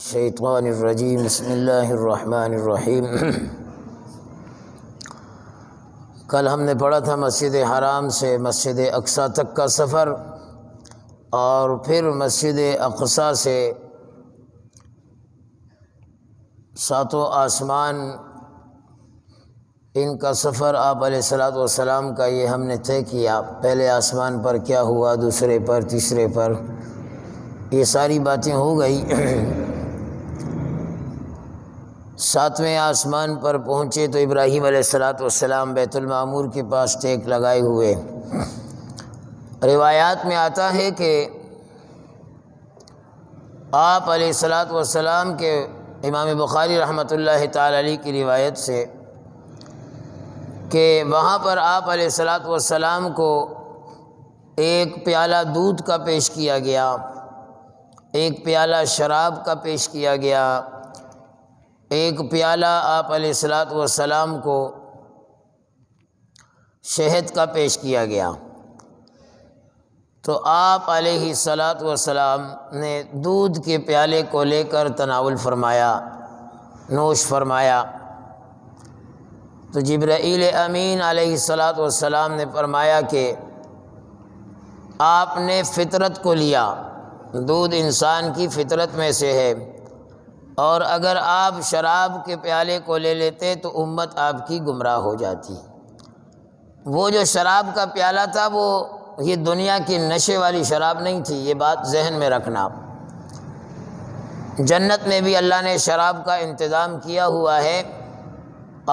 الشیطان الرجیم بسم اللہ الرحمن الرحیم۔ کل ہم نے پڑھا تھا مسجد حرام سے مسجد اقصیٰ تک کا سفر، اور پھر مسجد اقصیٰ سے ساتوں آسمان، ان کا سفر آپ علیہ الصلوۃ والسلام کا یہ ہم نے طے کیا۔ پہلے آسمان پر کیا ہوا، دوسرے پر، تیسرے پر، یہ ساری باتیں ہو گئی۔ ساتویں آسمان پر پہنچے تو ابراہیم علیہ الصلوۃ والسلام بیت المعمور کے پاس ٹیک لگائے ہوئے۔ روایات میں آتا ہے کہ آپ علیہ الصلوۃ والسلام کے، امام بخاری رحمۃ اللہ تعالی علیہ کی روایت سے، کہ وہاں پر آپ علیہ الصلوۃ والسلام کو ایک پیالہ دودھ کا پیش کیا گیا، ایک پیالہ شراب کا پیش کیا گیا، ایک پیالہ آپ علیہ الصلوۃ والسلام کو شہد کا پیش کیا گیا۔ تو آپ علیہ الصلوۃ والسلام نے دودھ کے پیالے کو لے کر تناول فرمایا، نوش فرمایا۔ تو جبرائیل امین علیہ الصلوۃ والسلام نے فرمایا کہ آپ نے فطرت کو لیا، دودھ انسان کی فطرت میں سے ہے، اور اگر آپ شراب کے پیالے کو لے لیتے تو امت آپ کی گمراہ ہو جاتی۔ وہ جو شراب کا پیالہ تھا وہ یہ دنیا کی نشے والی شراب نہیں تھی، یہ بات ذہن میں رکھنا۔ جنت میں بھی اللہ نے شراب کا انتظام کیا ہوا ہے،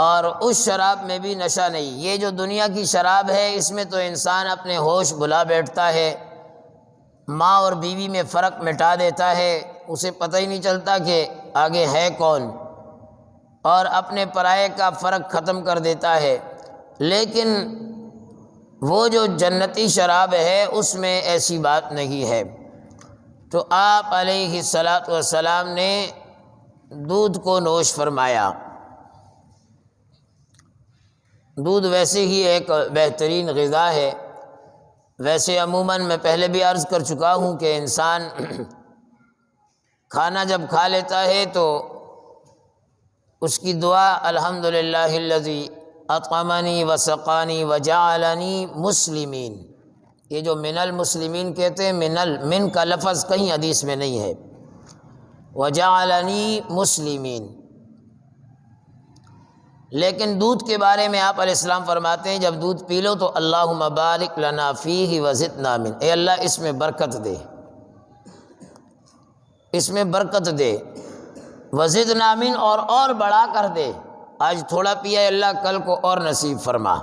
اور اس شراب میں بھی نشہ نہیں۔ یہ جو دنیا کی شراب ہے، اس میں تو انسان اپنے ہوش بھلا بیٹھتا ہے، ماں اور بیوی میں فرق مٹا دیتا ہے، اسے پتہ ہی نہیں چلتا کہ آگے ہے کون، اور اپنے پرائے کا فرق ختم کر دیتا ہے۔ لیکن وہ جو جنتی شراب ہے اس میں ایسی بات نہیں ہے۔ تو آپ علیہ الصلوۃ والسلام نے دودھ کو نوش فرمایا۔ دودھ ویسے ہی ایک بہترین غذا ہے۔ ویسے عموماً میں پہلے بھی عرض کر چکا ہوں کہ انسان کھانا جب کھا لیتا ہے تو اس کی دعا الحمدللہ الذی اطعمنی وسقانی وجعلنی مسلمین، یہ جو من المسلمین کہتے ہیں، من کا لفظ کہیں حدیث میں نہیں ہے، وجعلنی مسلمین۔ لیکن دودھ کے بارے میں آپ علیہ السلام فرماتے ہیں جب دودھ پی لو تو اللہم بارک لنا فیہ وزدنا من، اے اللہ اس میں برکت دے، اس میں برکت دے، وزدنا من، اور بڑھا کر دے۔ آج تھوڑا پیا اللہ کل کو اور نصیب فرما۔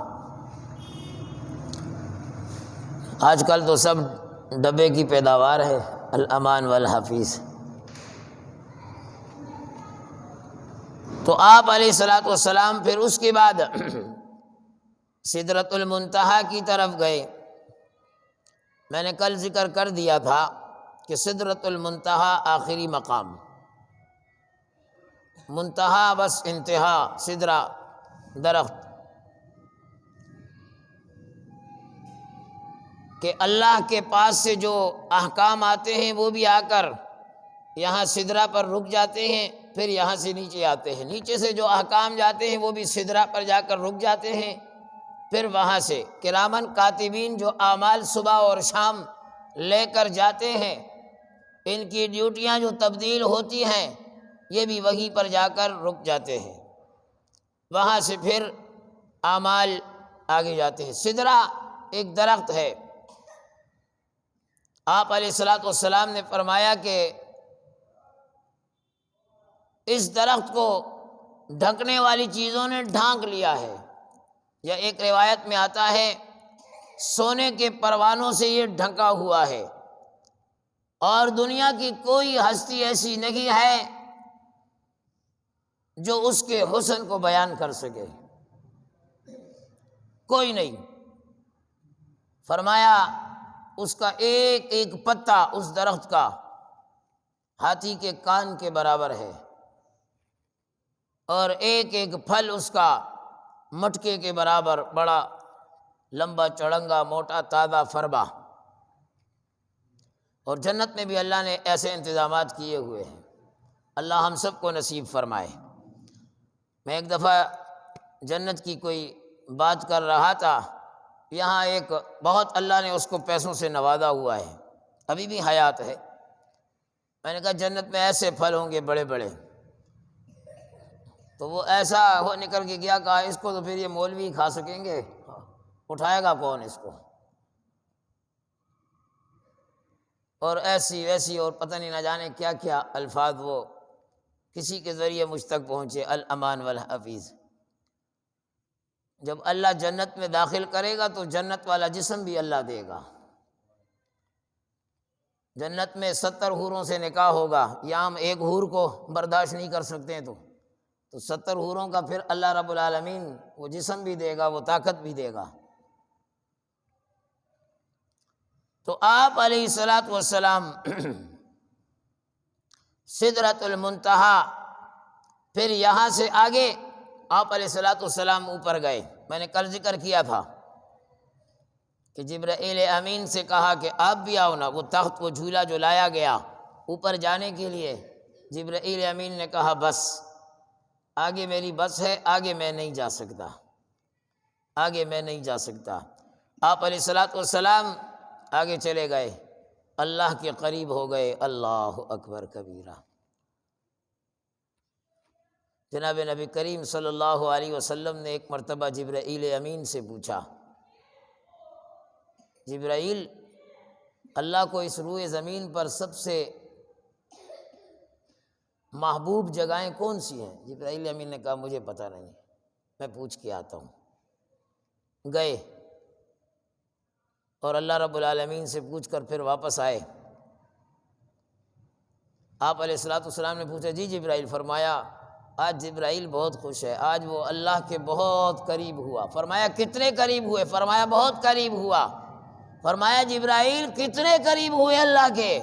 آج کل تو سب ڈبے کی پیداوار ہے، الامان والحفیظ۔ تو آپ علیہ الصلوۃ والسلام پھر اس کے بعد سدرۃ المنتہا کی طرف گئے۔ میں نے کل ذکر کر دیا تھا کہ سدرۃ المنتہا آخری مقام، منتہا بس انتہا، سدرہ درخت، کہ اللہ کے پاس سے جو احکام آتے ہیں وہ بھی آ کر یہاں سدرہ پر رک جاتے ہیں، پھر یہاں سے نیچے آتے ہیں، نیچے سے جو احکام جاتے ہیں وہ بھی سدرہ پر جا کر رک جاتے ہیں، پھر وہاں سے کرامن کاتبین جو اعمال صبح اور شام لے کر جاتے ہیں، ان کی ڈیوٹیاں جو تبدیل ہوتی ہیں یہ بھی وہیں پر جا کر رک جاتے ہیں، وہاں سے پھر اعمال آگے جاتے ہیں۔ سدرہ ایک درخت ہے۔ آپ علیہ الصلوۃ والسلام نے فرمایا کہ اس درخت کو ڈھکنے والی چیزوں نے ڈھانک لیا ہے، یا ایک روایت میں آتا ہے سونے کے پروانوں سے یہ ڈھکا ہوا ہے، اور دنیا کی کوئی ہستی ایسی نہیں ہے جو اس کے حسن کو بیان کر سکے، کوئی نہیں۔ فرمایا اس کا ایک ایک پتا اس درخت کا ہاتھی کے کان کے برابر ہے، اور ایک ایک پھل اس کا مٹکے کے برابر، بڑا لمبا چڑنگا موٹا تازہ فربا۔ اور جنت میں بھی اللہ نے ایسے انتظامات کیے ہوئے ہیں۔ اللہ ہم سب کو نصیب فرمائے۔ میں ایک دفعہ جنت کی کوئی بات کر رہا تھا، یہاں ایک بہت اللہ نے اس کو پیسوں سے نوازا ہوا ہے، ابھی بھی حیات ہے۔ میں نے کہا جنت میں ایسے پھل ہوں گے بڑے بڑے، تو وہ ایسا ہو نکل کے گیا، کہا اس کو تو پھر یہ مولوی کھا سکیں گے، اٹھائے گا کون اس کو؟ اور ایسی ویسی اور پتہ نہیں نہ جانے کیا کیا الفاظ وہ کسی کے ذریعے مجھ تک پہنچے، الامان والحفیظ۔ جب اللہ جنت میں داخل کرے گا تو جنت والا جسم بھی اللہ دے گا۔ جنت میں 70 حوروں سے نکاح ہوگا، یا ہم ایک حور کو برداشت نہیں کر سکتے ہیں تو 70 حوروں کا پھر اللہ رب العالمین وہ جسم بھی دے گا، وہ طاقت بھی دے گا۔ تو آپ علیہ الصلوۃ والسلام سدرۃ المنتہا، پھر یہاں سے آگے آپ علیہ الصلوۃ والسلام اوپر گئے۔ میں نے کل ذکر کیا تھا کہ جبرائیل امین سے کہا کہ آپ بھی آؤ نا، وہ تخت وہ جھولا جو لایا گیا اوپر جانے کے لیے، جبرائیل امین نے کہا بس آگے میری بس ہے، آگے میں نہیں جا سکتا، آگے میں نہیں جا سکتا۔ آپ علیہ الصلوۃ والسلام آگے چلے گئے، اللہ کے قریب ہو گئے، اللہ اکبر کبیرہ۔ جناب نبی کریم صلی اللہ علیہ وسلم نے ایک مرتبہ جبرائیل امین سے پوچھا، جبرائیل اللہ کو اس روئے زمین پر سب سے محبوب جگہیں کون سی ہیں؟ جبرائیل امین نے کہا مجھے پتہ نہیں، میں پوچھ کے آتا ہوں۔ گئے اور اللہ رب العالمین سے پوچھ کر پھر واپس آئے۔ آپ علیہ الصلوۃ والسلام نے پوچھا جی جبرائیل، فرمایا آج جبرائیل بہت خوش ہے، آج وہ اللہ کے بہت قریب ہوا۔ فرمایا کتنے قریب ہوئے؟ فرمایا بہت قریب ہوا۔ فرمایا جبرائیل کتنے قریب ہوئے اللہ کے؟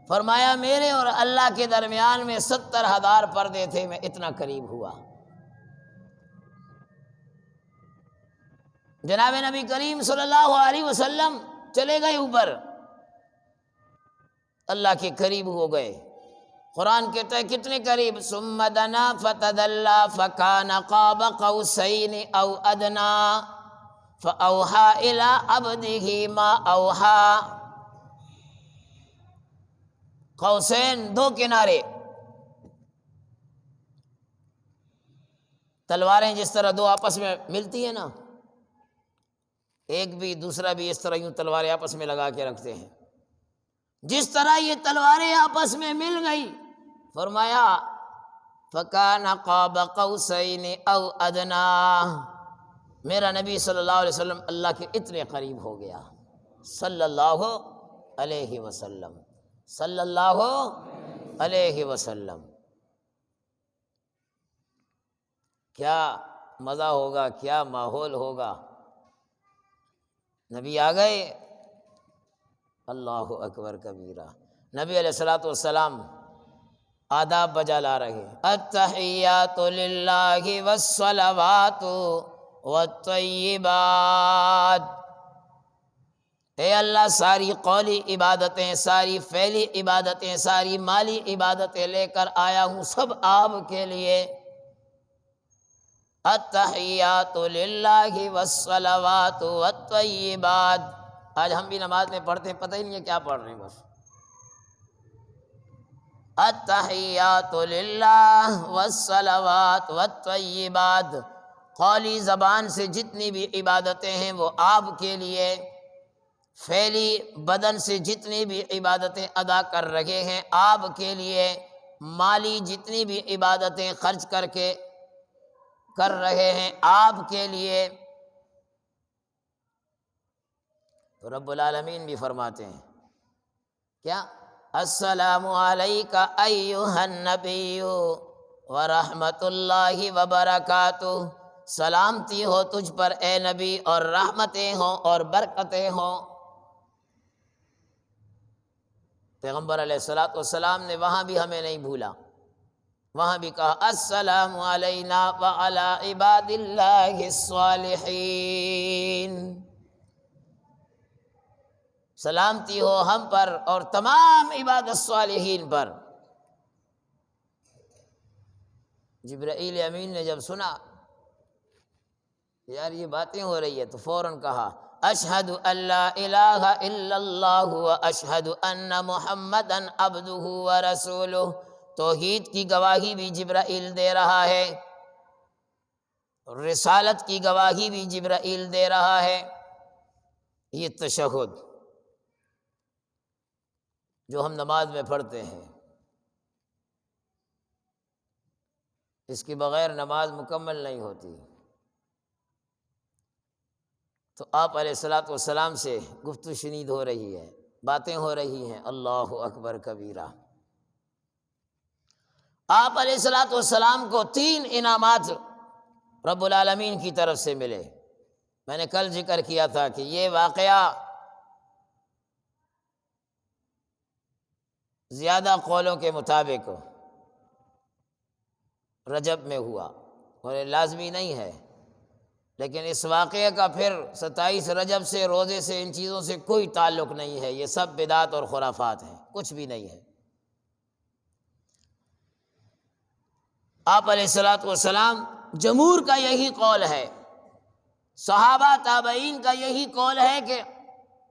فرمایا میرے اور اللہ کے درمیان میں 70,000 پردے تھے، میں اتنا قریب ہوا۔ جناب نبی کریم صلی اللہ علیہ وسلم چلے گئے اوپر، اللہ کے قریب ہو گئے۔ قرآن کہتا ہے کتنے قریب، ثم دنا فتدلی فکان قاب قوسین او ادنا فاوحی الی عبدہ ما اوحی۔ قوسین دو کنارے، تلواریں جس طرح دو آپس میں ملتی ہیں نا، ایک بھی دوسرا بھی اس طرح یوں تلواریں آپس میں لگا کے رکھتے ہیں، جس طرح یہ تلواریں آپس میں مل گئی، فرمایا فکان قاب قوسین او ادنا، میرا نبی صلی اللہ علیہ وسلم اللہ کے اتنے قریب ہو گیا، صلی اللہ علیہ وسلم، صلی اللہ علیہ وسلم۔ کیا مزہ ہوگا، کیا ماحول ہوگا۔ نبی آ گئے، اللہ اکبر کبیرہ۔ نبی علیہ الصلوۃ والسلام آداب بجا لا رہے، التحیات للہ والصلوات والطیبات۔ اے اللہ ساری قولی عبادتیں، ساری فعلی عبادتیں، ساری مالی عبادتیں لے کر آیا ہوں، سب آپ کے لیے۔ التحیات للہ والصلوات والطیبات۔ آج ہم بھی نماز میں پڑھتے ہیں، پتہ ہی نہیں ہے کیا پڑھ رہے ہیں، بس التحیات للہ والصلوات والطیبات۔ قولی زبان سے جتنی بھی عبادتیں ہیں وہ آپ کے لیے، فعلی بدن سے جتنی بھی عبادتیں ادا کر رہے ہیں آپ کے لیے، مالی جتنی بھی عبادتیں خرچ کر کے کر رہے ہیں آپ کے لیے۔ تو رب العالمین بھی فرماتے ہیں کیا، السلام علیک ایھا النبی ورحمۃ اللہ وبرکاتہ۔ سلامتی ہو تجھ پر اے نبی، اور رحمتیں ہوں اور برکتیں ہوں۔ پیغمبر علیہ الصلوۃ والسلام نے وہاں بھی ہمیں نہیں بھولا، وہاں بھی کہا السلام علینا وعلی عباد اللہ الصالحین۔ سلامتی ہو ہم پر اور تمام عباد الصالحین پر۔ جبرائیل امین نے جب سنا یار یہ باتیں ہو رہی ہے تو فوراً کہا اشہد ان لا الہ الا اللہ و اشہد ان محمدا عبدہ و رسولہ۔ توحید کی گواہی بھی جبرائیل دے رہا ہے، رسالت کی گواہی بھی جبرائیل دے رہا ہے۔ یہ تشہد جو ہم نماز میں پڑھتے ہیں، اس کے بغیر نماز مکمل نہیں ہوتی۔ تو آپ علیہ الصلوۃ والسلام سے گفت و شنید ہو رہی ہے، باتیں ہو رہی ہیں۔ اللہ اکبر کبیرہ۔ آپ علیہ الصلوۃ والسلام کو 3 انعامات رب العالمین کی طرف سے ملے۔ میں نے کل ذکر کیا تھا کہ یہ واقعہ زیادہ قولوں کے مطابق رجب میں ہوا، اور یہ لازمی نہیں ہے، لیکن اس واقعے کا پھر 27 رجب سے، روزے سے، ان چیزوں سے کوئی تعلق نہیں ہے۔ یہ سب بدعت اور خرافات ہیں، کچھ بھی نہیں ہے۔ آپ علیہ الصلوۃ والسلام، جمہور کا یہی قول ہے، صحابہ تابعین کا یہی قول ہے کہ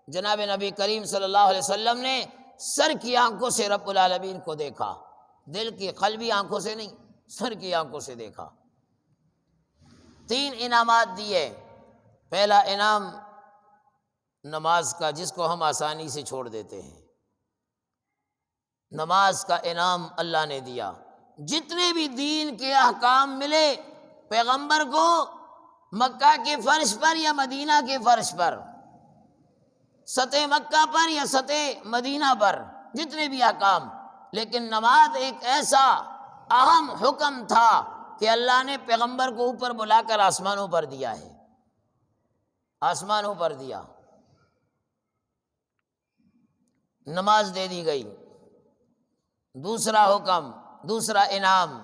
جناب نبی کریم صلی اللہ علیہ وسلم نے سر کی آنکھوں سے رب العالمین کو دیکھا، دل کی قلبی آنکھوں سے نہیں، سر کی آنکھوں سے دیکھا۔ 3 انعامات دیے۔ پہلا انعام نماز کا، جس کو ہم آسانی سے چھوڑ دیتے ہیں، نماز کا انعام اللہ نے دیا۔ جتنے بھی دین کے احکام ملے پیغمبر کو، مکہ کے فرش پر یا مدینہ کے فرش پر، سطح مکہ پر یا سطح مدینہ پر، جتنے بھی احکام، لیکن نماز ایک ایسا اہم حکم تھا کہ اللہ نے پیغمبر کو اوپر بلا کر آسمانوں پر دیا ہے، آسمانوں پر دیا، نماز دے دی گئی۔ دوسرا حکم، دوسرا انعام،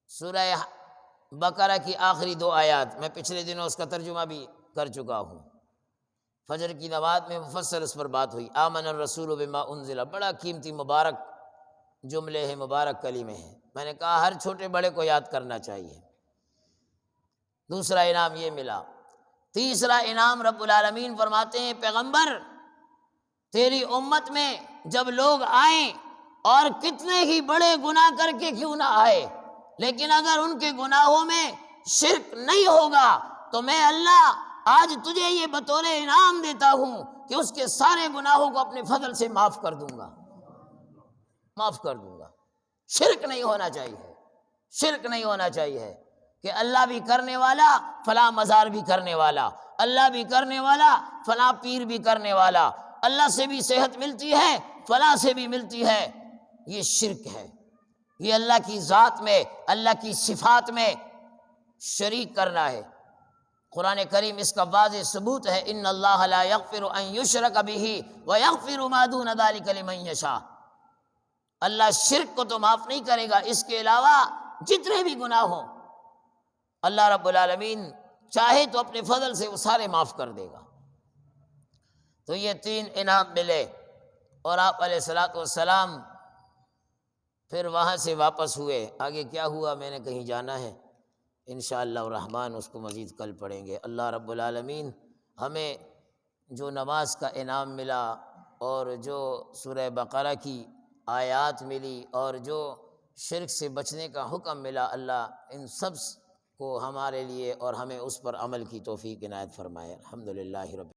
سورہ بقرہ کی آخری 2 آیات، میں پچھلے دنوں اس کا ترجمہ بھی کر چکا ہوں۔ فجر کی نماز میں مفصل اس پر بات ہوئی۔ آمن الرسول بما انزل، بڑا قیمتی مبارک جملے ہیں، مبارک کلمے ہیں۔ میں نے کہا ہر چھوٹے بڑے کو یاد کرنا چاہیے۔ دوسرا انعام یہ ملا۔ تیسرا انعام رب العالمین فرماتے ہیں پیغمبر، تیری امت میں جب لوگ آئیں اور کتنے ہی بڑے گناہ کر کے کیوں نہ آئے، لیکن اگر ان کے گناہوں میں شرک نہیں ہوگا تو میں اللہ آج تجھے یہ بطور انعام دیتا ہوں کہ اس کے سارے گناہوں کو اپنے فضل سے معاف کر دوں گا، معاف کر دوں گا۔ شرک نہیں ہونا چاہیے، شرک نہیں ہونا چاہیے کہ اللہ بھی کرنے والا، فلاں مزار بھی کرنے والا، اللہ بھی کرنے والا، فلاں پیر بھی کرنے والا، اللہ سے بھی صحت ملتی ہے، فلاں سے بھی ملتی ہے۔ یہ شرک ہے، یہ اللہ کی ذات میں، اللہ کی صفات میں شریک کرنا ہے۔ قرآن کریم اس کا واضح ثبوت ہے، ان اللہ لا یغفر ان یشرک بہ ویغفر ما دون ذلک لمن یشاء۔ اللہ شرک کو تو معاف نہیں کرے گا، اس کے علاوہ جتنے بھی گناہ ہوں اللہ رب العالمین چاہے تو اپنے فضل سے وہ سارے معاف کر دے گا۔ تو یہ 3 انعام ملے، اور آپ علیہ الصلوۃ والسلام پھر وہاں سے واپس ہوئے۔ آگے کیا ہوا میں نے کہیں جانا ہے، انشاءاللہ الرحمن اس کو مزید کل پڑھیں گے۔ اللہ رب العالمین ہمیں جو نماز کا انعام ملا، اور جو سورہ بقرہ کی آیات ملی، اور جو شرک سے بچنے کا حکم ملا، اللہ ان سب کو ہمارے لیے اور ہمیں اس پر عمل کی توفیق عنایت فرمائے۔ الحمدللہ رب